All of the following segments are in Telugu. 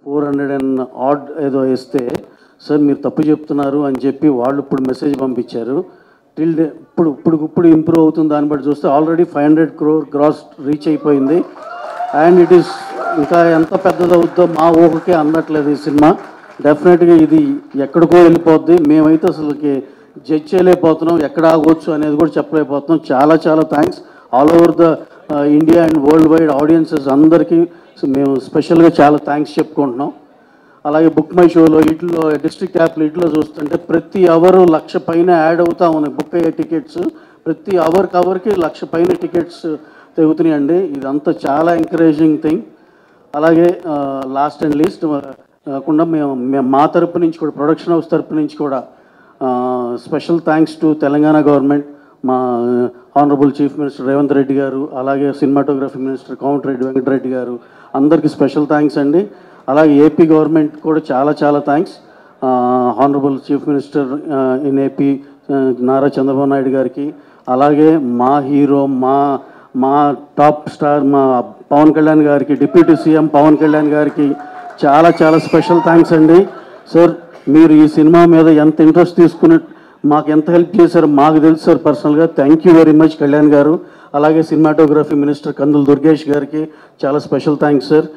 400 అండ్ ఆడ్ ఏదో వేస్తే సార్ మీరు తప్పు చెప్తున్నారు అని చెప్పి వాళ్ళు ఇప్పుడు మెసేజ్ పంపించారు. టిల్ డే ఇప్పుడు ఇంప్రూవ్ అవుతుంది. దాన్ని బట్టి చూస్తే ఆల్రెడీ 500 crore గ్రాస్ రీచ్ అయిపోయింది. అండ్ ఇట్ ఈస్ ఇంకా ఎంత పెద్దదవుద్దో మా ఊహకే అందట్లేదు ఈ సినిమా. డెఫినెట్గా ఇది ఎక్కడికో వెళ్ళిపోద్ది. మేమైతే అసలుకి జడ్జ్ చేయలేకపోతున్నాం, ఎక్కడ ఆగవచ్చు అనేది కూడా చెప్పలేకపోతున్నాం. చాలా చాలా thanks all over the India and world wide audiences అందరికీ మేము స్పెషల్గా చాలా థ్యాంక్స్ చెప్పుకుంటున్నాం. అలాగే బుక్ మై షోలో వీటిలో డిస్ట్రిక్ట్ యాప్లో వీటిలో చూస్తుంటే ప్రతి అవర్ 1,00,000 పైన యాడ్ అవుతూ ఉన్నాయి బుక్ అయ్యే టికెట్స్. ప్రతి అవర్కి 1,00,000 పైన టికెట్స్ తెగుతున్నాయండి. ఇదంతా చాలా ఎంకరేజింగ్ థింగ్. అలాగే లాస్ట్ అండ్ లీస్ట్ కాకుండా మేము మా తరపు నుంచి కూడా ప్రొడక్షన్ హౌస్ తరపు నుంచి కూడా special thanks to Telangana government, మా honourable chief minister Revanth Reddy garu, అలాగే సినిమాటోగ్రఫీ మినిస్టర్ కోమటిరెడ్డి వెంకటరెడ్డి గారు, అందరికీ స్పెషల్ థ్యాంక్స్ అండి. అలాగే ఏపీ గవర్నమెంట్ కూడా చాలా చాలా thanks. Honourable chief minister in AP Nara Chandrababu Naidu గారికి, అలాగే మా హీరో మా టాప్ స్టార్ మా పవన్ కళ్యాణ్ గారికి, డిప్యూటీ సీఎం పవన్ కళ్యాణ్ గారికి చాలా చాలా స్పెషల్ థ్యాంక్స్ అండి. సార్ మీరు ఈ సినిమా మీద ఎంత ఇంట్రెస్ట్ తీసుకుని మాకు ఎంత హెల్ప్ చేశారో మాకు తెలుసు సార్ పర్సనల్గా. Thank you very much Kalyan గారు. అలాగే సినిమాటోగ్రఫీ మినిస్టర్ కందుల దుర్గేష్ గారికి చాలా స్పెషల్ థ్యాంక్స్ సార్.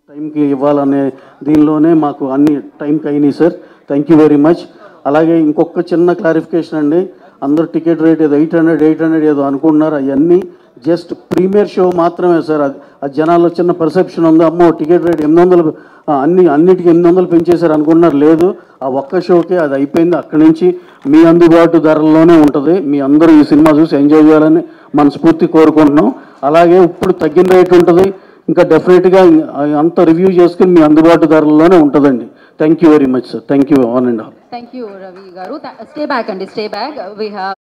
టైంకి ఇవ్వాలనే దీనిలోనే మాకు అన్ని టైంకి అయినాయి sir. Thank you very much. అలాగే ఇంకొక చిన్న క్లారిఫికేషన్ అండి, అందరూ టికెట్ రేట్ ఏదో 800 ఏదో అనుకుంటున్నారు. అవన్నీ జస్ట్ ప్రీమియర్ షో మాత్రమే సార్. అది జనాల్లో చిన్న పర్సెప్షన్ ఉంది, అమ్మో టికెట్ రేట్ 800 అన్నిటికీ 800 పెంచేశారు అనుకుంటున్నారు. లేదు, ఆ ఒక్క షోకే అది అయిపోయింది. అక్కడి నుంచి మీ అందుబాటు ధరల్లోనే ఉంటుంది. మీ అందరూ ఈ సినిమా చూసి ఎంజాయ్ చేయాలని మనస్ఫూర్తి కోరుకుంటున్నాం. అలాగే ఇప్పుడు తగ్గిన రేట్ ఉంటుంది, ఇంకా డెఫినెట్గా అంత రివ్యూ చేసుకుని మీ అందుబాటు ధరల్లోనే ఉంటుందండి. Thank you very much sir. Thank you on and all. Thank you, Ravi Garu. Stay back and stay back. We have